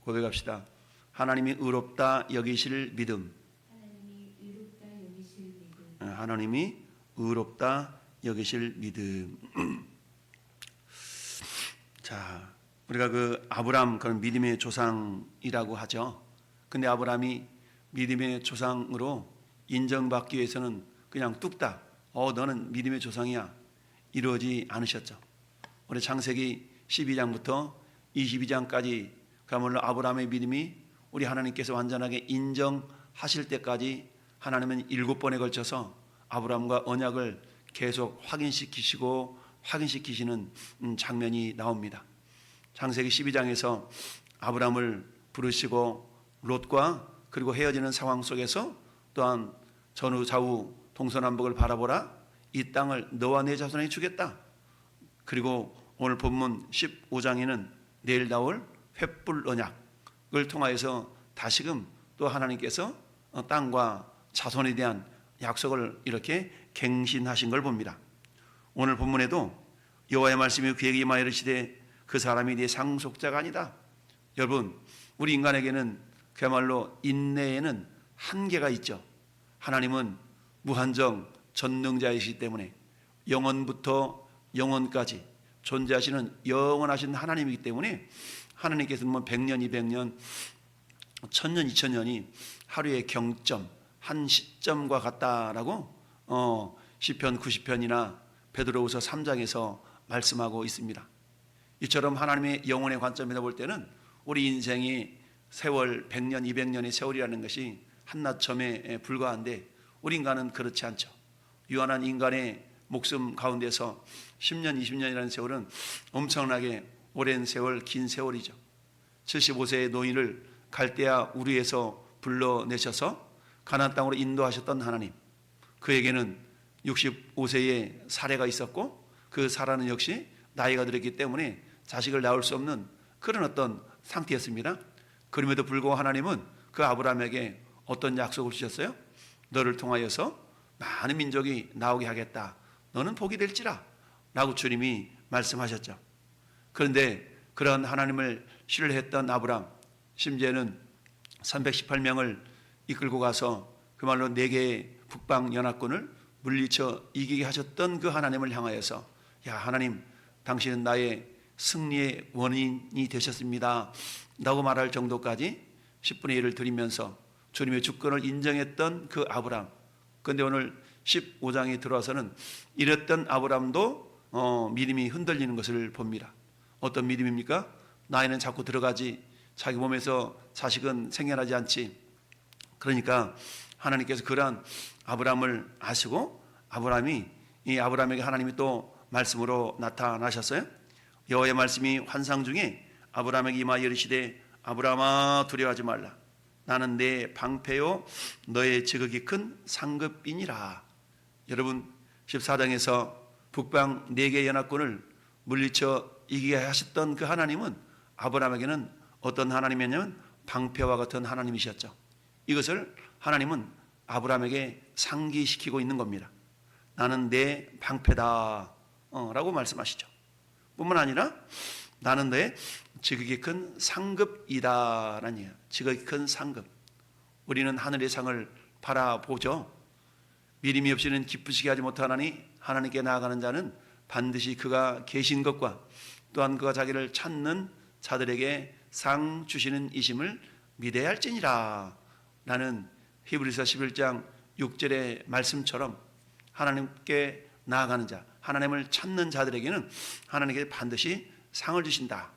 고백합시다. 하나님이 의롭다 여기실 믿음. 하나님이 의롭다 여기실 믿음. 자, 우리가 그 아브람, 그런 믿음의 조상이라고 하죠. 근데 아브람이 믿음의 조상으로 인정받기 위해서는 그냥 뚝딱 너는 믿음의 조상이야 이러지 않으셨죠. 우리 창세기 12장부터 22장까지 그야말로 아브라함의 믿음이 우리 하나님께서 완전하게 인정하실 때까지 하나님은 7번에 걸쳐서 아브라함과 언약을 계속 확인시키시는 장면이 나옵니다. 창세기 12장에서 아브라함을 부르시고 롯과 그리고 헤어지는 상황 속에서 또한 전후 좌우 동서남북을 바라보라, 이 땅을 너와 내 자손에게 주겠다. 그리고 오늘 본문 15장에는 내일 나올 횃불 언약을 통하여서 다시금 또 하나님께서 땅과 자손에 대한 약속을 이렇게 갱신하신 걸 봅니다. 오늘 본문에도 여호와의 말씀이 그에게 임하여 이르시되 그 사람이 네 상속자가 아니다. 여러분, 우리 인간에게는 그야말로 인내에는 한계가 있죠. 하나님은 무한정 전능자이시기 때문에 영원부터 영원까지 존재하시는 영원하신 하나님이기 때문에 하나님께서는 100년, 200년, 1000년, 2000년이 하루의 경점, 한 시점과 같다라고 시편 90편이나 베드로후서 3장에서 말씀하고 있습니다. 이처럼 하나님의 영혼의 관점에서 볼 때는 우리 인생이 세월 100년, 200년의 세월이라는 것이 한나점에 불과한데 우리 인간은 그렇지 않죠. 유한한 인간의 목숨 가운데서 10년, 20년이라는 세월은 엄청나게 오랜 세월, 긴 세월이죠. 75세의 노인을 갈대아 우르에서 불러내셔서 가나안 땅으로 인도하셨던 하나님, 그에게는 65세의 사례가 있었고 그 사라는 역시 나이가 들었기 때문에 자식을 낳을 수 없는 그런 어떤 상태였습니다. 그럼에도 불구하고 하나님은 그 아브라함에게 어떤 약속을 주셨어요? 너를 통하여서 많은 민족이 나오게 하겠다. 너는 복이 될지라 라고 주님이 말씀하셨죠. 그런데 그런 하나님을 신뢰했던 아브라함, 심지어는 318명을 이끌고 가서 그 말로 4개의 북방 연합군을 물리쳐 이기게 하셨던 그 하나님을 향하여서 야, 하나님, 당신은 나의 승리의 원인이 되셨습니다 라고 말할 정도까지 10분의 1을 드리면서 주님의 주권을 인정했던 그 아브라함. 그런데 오늘 15장에 들어와서는 이랬던 아브라함도 믿음이 흔들리는 것을 봅니다. 어떤 믿음입니까? 나이는 자꾸 들어가지, 자기 몸에서 자식은 생겨나지 않지. 그러니까 하나님께서 그러한 아브라함을 아시고 아브라함에게 하나님이 또 말씀으로 나타나셨어요. 여호와의 말씀이 환상 중에 아브라함에게 임하여 이르시되 아브라함아 두려워하지 말라. 나는 내 방패요 너의 지극히 큰 상급이니라. 여러분, 14장에서 북방 4개 연합군을 물리쳐 이기게 하셨던 그 하나님은 아브라함에게는 어떤 하나님이냐면 방패와 같은 하나님이셨죠. 이것을 하나님은 아브라함에게 상기시키고 있는 겁니다. 나는 내 방패다 라고 말씀하시죠. 뿐만 아니라 나는 너의 지극히 큰 상급이다 라는 얘기예요. 지극히 큰 상급. 우리는 하늘의 상을 바라보죠. 믿음이 없이는 기쁘시게 하지 못하나니 하나님께 나아가는 자는 반드시 그가 계신 것과 또한 그가 자기를 찾는 자들에게 상 주시는 이심을 믿어야 할지니라 라는 히브리서 11장 6절의 말씀처럼 하나님께 나아가는 자, 하나님을 찾는 자들에게는 하나님께 반드시 상을 주신다.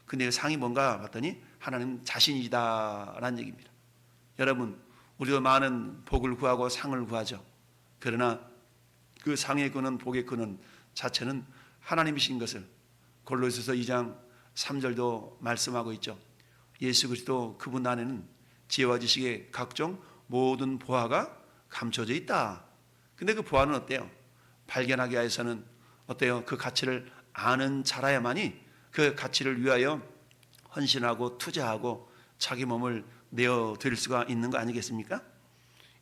근데 그 상이 뭔가 봤더니 하나님 자신이다 라는 얘기입니다. 여러분, 우리도 많은 복을 구하고 상을 구하죠. 그러나 그 상의 근원, 복의 근원 자체는 하나님이신 것을 골로새서 2장 3절도 말씀하고 있죠. 예수 그리스도 그분 안에는 지혜와 지식의 각종 모든 보화가 감춰져 있다. 근데 그 보화는 어때요? 발견하기 위해서는 어때요? 그 가치를 아는 자라야만이 그 가치를 위하여 헌신하고 투자하고 자기 몸을 내어드릴 수가 있는 거 아니겠습니까?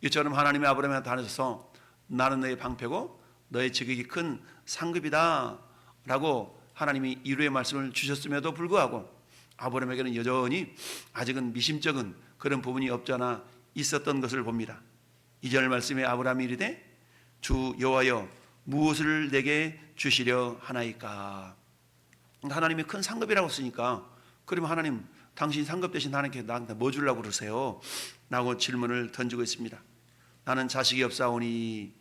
이처럼 하나님의 아브라함한테 하셔서 나는 너의 방패고 너의 지극히 큰 상급이다 라고 하나님이 이루의 말씀을 주셨음에도 불구하고 아브라함에게는 여전히 아직은 미심쩍은 그런 부분이 없잖아 있었던 것을 봅니다. 2절 말씀에 아브라함이 이르되 주 여호와여 무엇을 내게 주시려 하나이까. 하나님이 큰 상급이라고 쓰니까 그러면 하나님 당신 상급 대신 하나님께 나한테 뭐 주려고 그러세요? 라고 질문을 던지고 있습니다. 나는 자식이 없사오니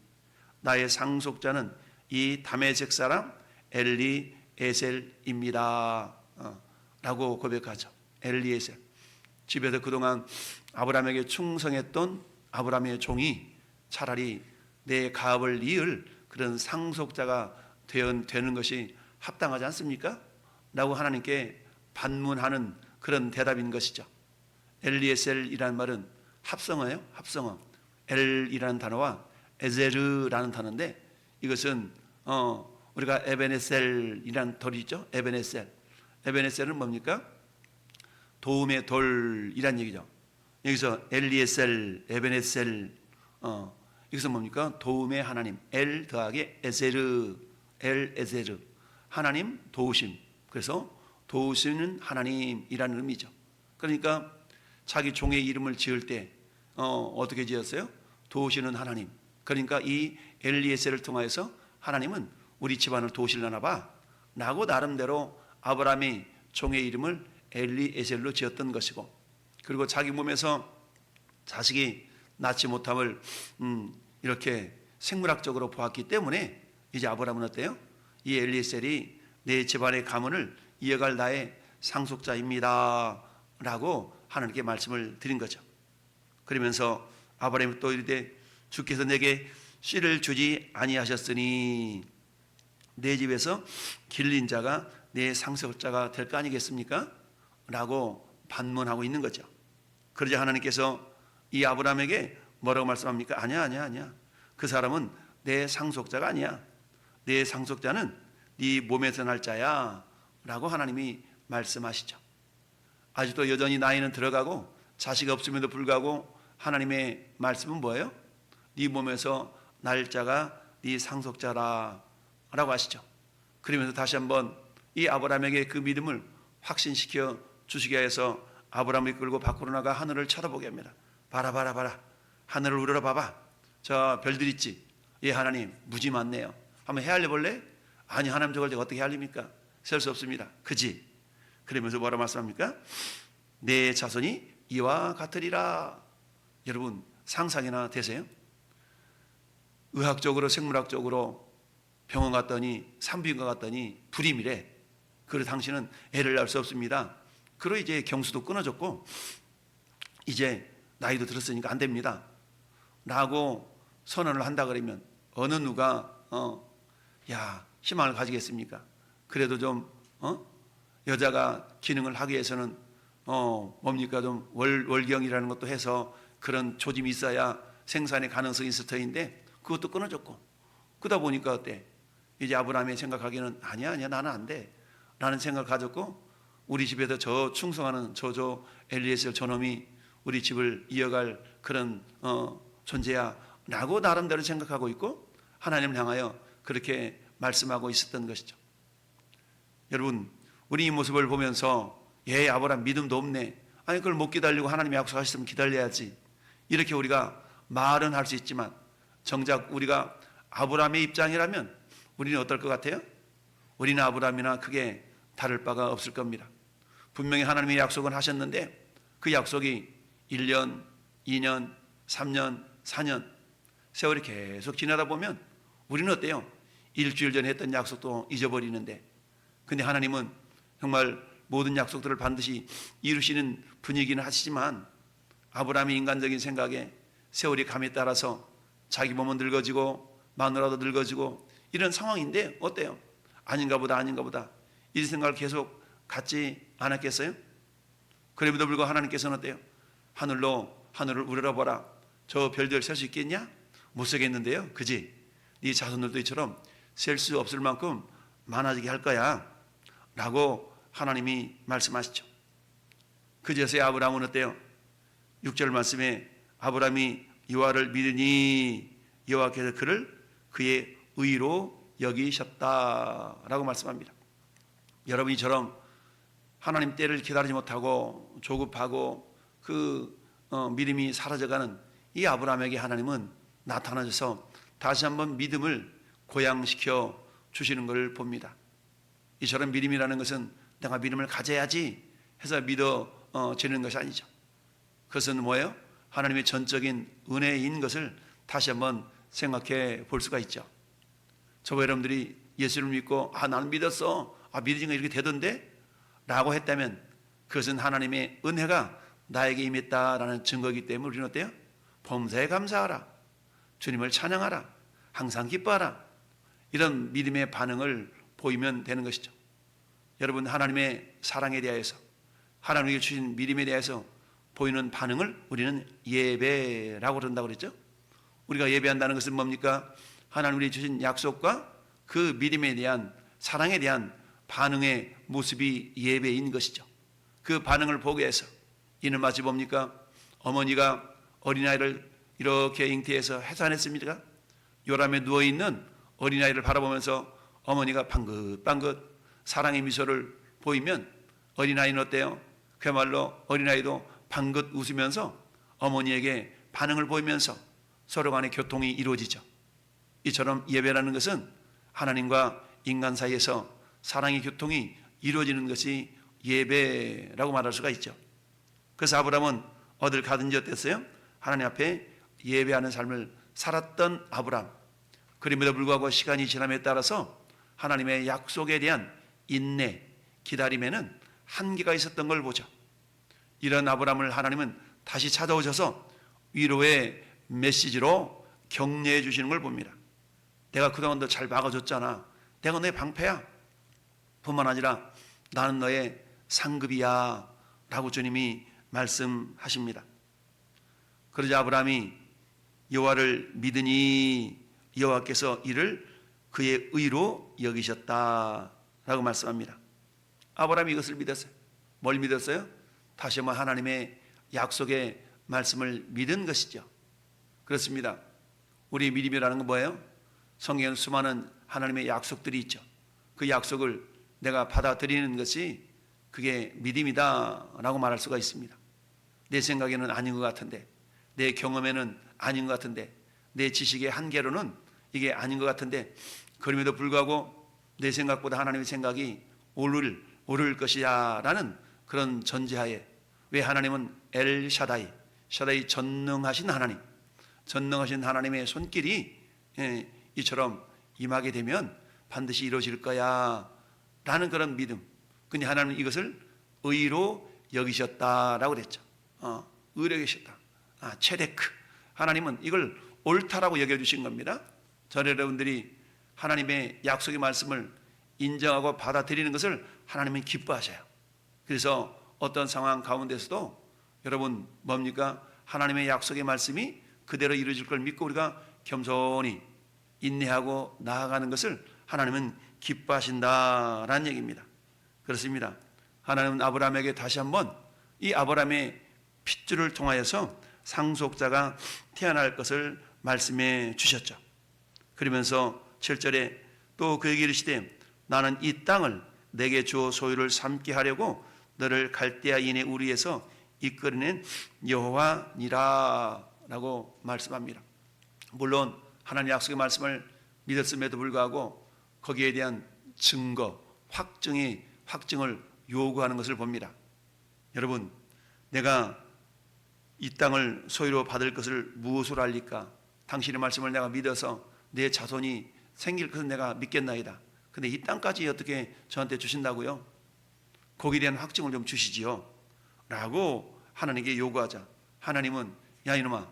나의 상속자는 이 다메섹 사람 엘리에셀입니다. 라고 고백하죠. 엘리에셀. 집에서 그동안 아브라함에게 충성했던 아브라함의 종이 차라리 내 가업을 이을 그런 상속자가 되는 것이 합당하지 않습니까? 라고 하나님께 반문하는 그런 대답인 것이죠. 엘리에셀이라는 말은 합성어예요. 합성어. 엘이라는 단어와 에제르라는 단어인데 이것은 우리가 에베네셀이라는 돌이 있죠. 에베네셀. 에베네셀은 뭡니까? 도움의 돌이란 얘기죠. 여기서 엘리에셀, 에베네셀, 여기서 뭡니까? 도움의 하나님. 엘 더하기 에세르, 엘 에세르. 하나님 도우심. 그래서 도우시는 하나님이라는 의미죠. 그러니까 자기 종의 이름을 지을 때 어떻게 지었어요? 도우시는 하나님. 그러니까 이 엘리에셀을 통하여서 하나님은 우리 집안을 도우시려나 봐 라고 나름대로 아브라함이 종의 이름을 엘리에셀로 지었던 것이고, 그리고 자기 몸에서 자식이 낳지 못함을 이렇게 생물학적으로 보았기 때문에 이제 아브라함은 어때요? 이 엘리에셀이 내 집안의 가문을 이어갈 나의 상속자입니다 라고 하나님께 말씀을 드린 거죠. 그러면서 아브라함이 또 이르되 주께서 내게 씨를 주지 아니하셨으니 내 집에서 길린 자가 내 상속자가 될 거 아니겠습니까? 라고 반문하고 있는 거죠. 그러자 하나님께서 이 아브라함에게 뭐라고 말씀합니까? 아니야. 그 사람은 내 상속자가 아니야. 내 상속자는 네 몸에서 날 자야 라고 하나님이 말씀하시죠. 아직도 여전히 나이는 들어가고 자식이 없음에도 불구하고 하나님의 말씀은 뭐예요? 네 몸에서 날 자가 네 상속자라 라고 하시죠. 그러면서 다시 한번 이 아브라함에게 그 믿음을 확신시켜 주시게 해서 아브라함을 이끌고 밖으로 나가 하늘을 쳐다보게 합니다. 봐라. 하늘을 우러러봐봐. 저 별들 있지? 예, 하나님 무지 많네요. 한번 헤아려 볼래? 아니, 하나님 저걸 제가 어떻게 헤아립니까? 셀 수 없습니다. 그지? 그러면서 뭐라 말씀합니까? 내 자손이 이와 같으리라. 여러분 상상이나 되세요? 의학적으로 생물학적으로 병원 갔더니 산부인과 갔더니 불임이래. 그래 당신은 애를 낳을 수 없습니다. 그러 이제 경수도 끊어졌고 이제 나이도 들었으니까 안 됩니다 라고 선언을 한다 그러면 어느 누가 희망을 가지겠습니까? 그래도 좀 여자가 기능을 하기 위해서는 뭡니까 좀 월경이라는 것도 해서 그런 조짐이 있어야 생산의 가능성이 있을 터인데 그것도 끊어졌고, 그러다 보니까 어때? 이제 아브라함이 생각하기에는 아니야 나는 안 돼 라는 생각을 가졌고, 우리 집에서 저 충성하는 저 엘리에셀 저놈이 우리 집을 이어갈 그런 존재야 라고 나름대로 생각하고 있고 하나님을 향하여 그렇게 말씀하고 있었던 것이죠. 여러분 우리 이 모습을 보면서 아브라함 믿음도 없네, 아니 그걸 못 기다리고 하나님이 약속하셨으면 기다려야지, 이렇게 우리가 말은 할 수 있지만 정작 우리가 아브라함의 입장이라면 우리는 어떨 것 같아요? 우리는 아브라함이나 크게 다를 바가 없을 겁니다. 분명히 하나님이 약속은 하셨는데 그 약속이 1년, 2년, 3년, 4년 세월이 계속 지나다 보면 우리는 어때요? 일주일 전에 했던 약속도 잊어버리는데, 근데 하나님은 정말 모든 약속들을 반드시 이루시는 분이기는 하시지만 아브라함의 인간적인 생각에 세월이 감에 따라서 자기 몸은 늙어지고 마누라도 늙어지고 이런 상황인데 어때요? 아닌가 보다 이 생각을 계속 갖지 않았겠어요? 그럼에도 불구하고 하나님께서는 어때요? 하늘을 우러러보라. 저 별들 셀 수 있겠냐? 못 세겠는데요, 그지? 네 자손들도 이처럼 셀 수 없을 만큼 많아지게 할 거야 라고 하나님이 말씀하시죠. 그제서야 아브라함은 어때요? 6절 말씀에 아브라함이 여호와를 믿으니 여호와께서 그를 그의 의로 여기셨다라고 말씀합니다. 여러분 이처럼 하나님 때를 기다리지 못하고 조급하고 믿음이 사라져가는 이 아브라함에게 하나님은 나타나셔서 다시 한번 믿음을 고양시켜 주시는 걸 봅니다. 이처럼 믿음이라는 것은 내가 믿음을 가져야지 해서 믿어지는 것이 아니죠. 그것은 뭐예요? 하나님의 전적인 은혜인 것을 다시 한번 생각해 볼 수가 있죠. 저와 여러분들이 예수를 믿고 나는 믿었어, 믿으니까 이렇게 되던데 라고 했다면 그것은 하나님의 은혜가 나에게 임했다라는 증거이기 때문에 우리는 어때요? 범사에 감사하라, 주님을 찬양하라, 항상 기뻐하라, 이런 믿음의 반응을 보이면 되는 것이죠. 여러분, 하나님의 사랑에 대해서, 하나님에게 주신 믿음에 대해서 보이는 반응을 우리는 예배라고 그런다고 그랬죠. 우리가 예배한다는 것은 뭡니까? 하나님이 주신 약속과 그 믿음에 대한, 사랑에 대한 반응의 모습이 예배인 것이죠. 그 반응을 보기 위해서 이는 마치 뭡니까? 어머니가 어린아이를 이렇게 잉태해서 해산했습니까? 요람에 누워있는 어린아이를 바라보면서 어머니가 방긋방긋 사랑의 미소를 보이면 어린아이는 어때요? 그야말로 어린아이도 방긋 웃으면서 어머니에게 반응을 보이면서 서로 간의 교통이 이루어지죠. 이처럼 예배라는 것은 하나님과 인간 사이에서 사랑의 교통이 이루어지는 것이 예배라고 말할 수가 있죠. 그래서 아브라함은 어딜 가든지 어땠어요? 하나님 앞에 예배하는 삶을 살았던 아브라함. 그럼에도 불구하고 시간이 지남에 따라서 하나님의 약속에 대한 인내, 기다림에는 한계가 있었던 걸 보죠. 이런 아브라함을 하나님은 다시 찾아오셔서 위로의 메시지로 격려해 주시는 걸 봅니다. 내가 그동안 너 잘 막아줬잖아. 내가 너의 방패야. 뿐만 아니라 나는 너의 상급이야 라고 주님이 말씀하십니다. 그러자 아브라함이 여호와를 믿으니 여호와께서 이를 그의 의로 여기셨다라고 말씀합니다. 아브라함이 이것을 믿었어요. 뭘 믿었어요? 다시 한번 하나님의 약속의 말씀을 믿은 것이죠. 그렇습니다. 우리 믿음이라는 건 뭐예요? 성경에 수많은 하나님의 약속들이 있죠. 그 약속을 내가 받아들이는 것이 그게 믿음이다라고 말할 수가 있습니다. 내 생각에는 아닌 것 같은데, 내 경험에는 아닌 것 같은데, 내 지식의 한계로는 이게 아닌 것 같은데, 그럼에도 불구하고 내 생각보다 하나님의 생각이 오를 것이야 라는 그런 전제하에, 왜 하나님은 엘샤다이, 샤다이 전능하신 하나님, 전능하신 하나님의 손길이 이처럼 임하게 되면 반드시 이루어질 거야 라는 그런 믿음. 근데 하나님은 이것을 의로 여기셨다라고 그랬죠. 의로 여기셨다. 체데크. 하나님은 이걸 옳다라고 여겨주신 겁니다. 저 여러분들이 하나님의 약속의 말씀을 인정하고 받아들이는 것을 하나님은 기뻐하셔요. 그래서 어떤 상황 가운데서도 여러분 뭡니까? 하나님의 약속의 말씀이 그대로 이루어질 걸 믿고 우리가 겸손히 인내하고 나아가는 것을 하나님은 기뻐하신다라는 얘기입니다. 그렇습니다. 하나님은 아브라함에게 다시 한번 이 아브라함의 핏줄을 통하여서 상속자가 태어날 것을 말씀해 주셨죠. 그러면서 7절에 또 그에게 이르시되 나는 이 땅을 내게 주어 소유를 삼게 하려고 너를 갈대아인의 우리에서 이끌어낸 여호와니라 라고 말씀합니다. 물론 하나님의 약속의 말씀을 믿었음에도 불구하고 거기에 대한 증거, 확증을 요구하는 것을 봅니다. 여러분, 내가 이 땅을 소유로 받을 것을 무엇으로 알리까? 당신의 말씀을 내가 믿어서 내 자손이 생길 것은 내가 믿겠나이다. 근데 이 땅까지 어떻게 저한테 주신다고요? 거기에 대한 확증을 좀 주시지요 라고 하나님께 요구하자. 하나님은 야 이놈아,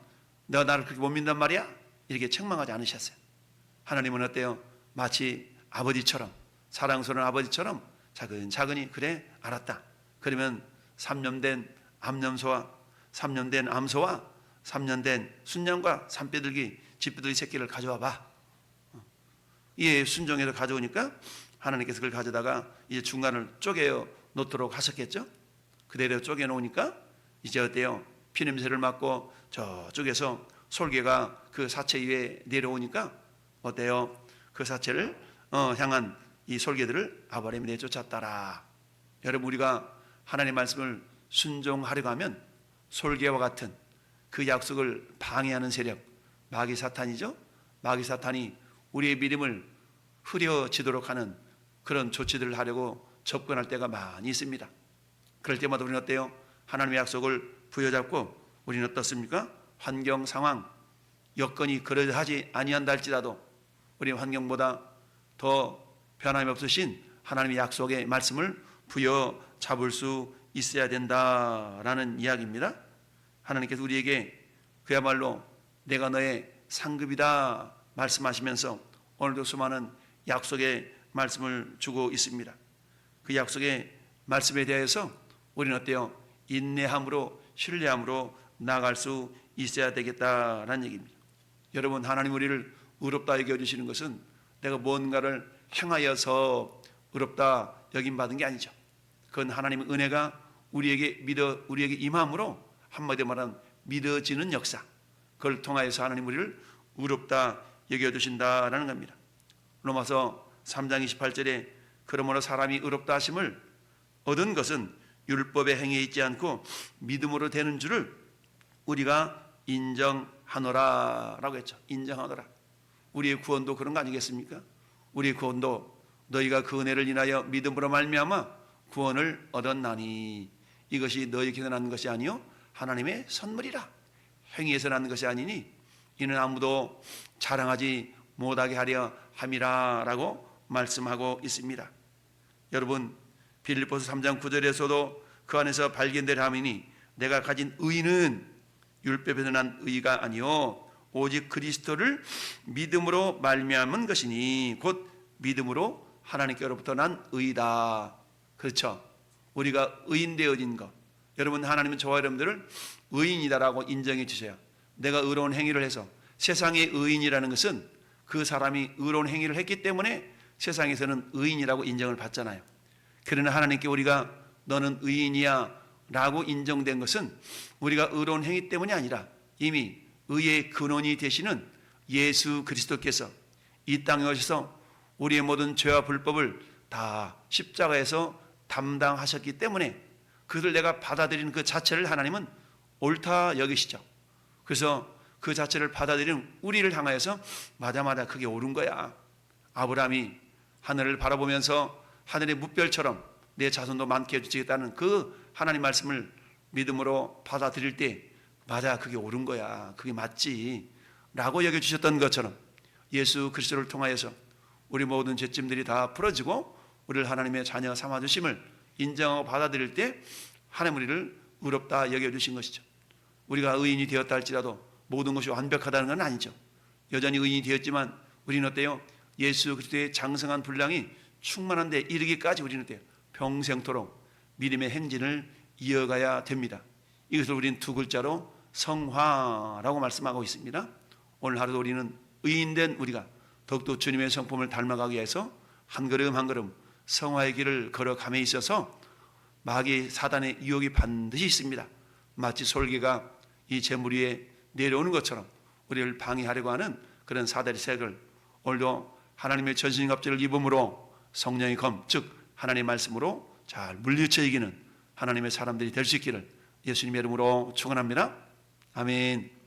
너가 나를 그렇게 못 믿는단 말이야? 이렇게 책망하지 않으셨어요. 하나님은 어때요? 마치 아버지처럼, 사랑스러운 아버지처럼 차근차근히 그래 알았다. 그러면 3년 된 암염소와 3년 된 암소와 3년 된 순양과 산뼈들기 쥐뼈들기 새끼를 가져와 봐. 이에 순종해서 가져오니까 하나님께서 그걸 가져다가 이제 중간을 쪼개어 놓도록 하셨겠죠. 그대로 쪼개 놓으니까 이제 어때요? 피냄새를 맡고 저쪽에서 솔개가 그 사체 위에 내려오니까 어때요? 그 사체를 향한 이 솔개들을 아브라함이 내쫓았다라. 여러분, 우리가 하나님의 말씀을 순종하려고 하면 솔개와 같은 그 약속을 방해하는 세력, 마귀 사탄이죠. 마귀 사탄이 우리의 믿음을 흐려지도록 하는 그런 조치들을 하려고 접근할 때가 많이 있습니다. 그럴 때마다 우리는 어때요? 하나님의 약속을 부여잡고 우리는 어떻습니까? 환경 상황, 여건이 그러하지 아니한다 할지라도 우리 환경보다 더 변함이 없으신 하나님의 약속의 말씀을 부여잡을 수 있어야 된다라는 이야기입니다. 하나님께서 우리에게 그야말로 내가 너의 상급이다 말씀하시면서 오늘도 수많은 약속의 말씀을 주고 있습니다. 그 약속의 말씀에 대해서 우리는 어때요? 인내함으로 신뢰함으로 나아갈 수 있어야 되겠다라는 얘기입니다. 여러분, 하나님 우리를 의롭다 여겨주시는 것은 내가 뭔가를 행하여서 의롭다 여김받은 게 아니죠. 그건 하나님의 은혜가 우리에게 임함으로 한마디로 말하면 믿어지는 역사, 그걸 통하여서 하나님 우리를 의롭다 여겨주신다라는 겁니다. 로마서 3장 28절에 그러므로 사람이 의롭다 하심을 얻은 것은 율법의 행위에 있지 않고 믿음으로 되는 줄을 우리가 인정하노라 라고 했죠. 인정하노라. 우리의 구원도 그런 거 아니겠습니까? 우리의 구원도 너희가 그 은혜를 인하여 믿음으로 말미암아 구원을 얻었나니 이것이 너희에게서 난 것이 아니요 하나님의 선물이라. 행위에서 난 것이 아니니 이는 아무도 자랑하지 못하게 하려 함이라 라고 말씀하고 있습니다. 여러분, 빌립보서 3장 9절에서도 그 안에서 발견될 함이니 내가 가진 의는 율법에서 난 의가 아니요 오직 그리스도를 믿음으로 말미암은 것이니 곧 믿음으로 하나님께로부터 난 의다. 그렇죠? 우리가 의인 되어진 것, 여러분, 하나님은 저와 여러분들을 의인이다라고 인정해 주세요. 내가 의로운 행위를 해서 세상의 의인이라는 것은 그 사람이 의로운 행위를 했기 때문에 세상에서는 의인이라고 인정을 받잖아요. 그러나 하나님께 우리가 너는 의인이야 라고 인정된 것은 우리가 의로운 행위 때문이 아니라 이미 의의 근원이 되시는 예수 그리스도께서 이 땅에 오셔서 우리의 모든 죄와 불법을 다 십자가에서 담당하셨기 때문에 그것을 내가 받아들이는 그 자체를 하나님은 옳다 여기시죠. 그래서 그 자체를 받아들이는 우리를 향하여서 맞아 그게 옳은 거야. 아브라함이 하늘을 바라보면서 하늘의 뭇별처럼 내 자손도 많게 해주시겠다는 그 하나님 말씀을 믿음으로 받아들일 때 맞아 그게 옳은 거야, 그게 맞지 라고 여겨주셨던 것처럼 예수 그리스도를 통하여서 우리 모든 죄짐들이 다 풀어지고 우리를 하나님의 자녀 삼아주심을 인정하고 받아들일 때 하나님 우리를 의롭다 여겨주신 것이죠. 우리가 의인이 되었다 할지라도 모든 것이 완벽하다는 건 아니죠. 여전히 의인이 되었지만 우리는 어때요? 예수 그리스도의 장성한 분량이 충만한 데 이르기까지 우리는 어때요? 평생토록 믿음의 행진을 이어가야 됩니다. 이것을 우리는 두 글자로 성화라고 말씀하고 있습니다. 오늘 하루도 우리는 의인된 우리가 더욱더 주님의 성품을 닮아가기 위해서 한 걸음 한 걸음 성화의 길을 걸어감에 있어서 마귀 사단의 유혹이 반드시 있습니다. 마치 솔개가 이 재물 위에 내려오는 것처럼 우리를 방해하려고 하는 그런 사다리 색을 오늘도 하나님의 전신갑주를 입음으로 성령의 검, 즉 하나님의 말씀으로 잘 물리쳐 이기는 하나님의 사람들이 될 수 있기를 예수님의 이름으로 축원합니다. 아멘.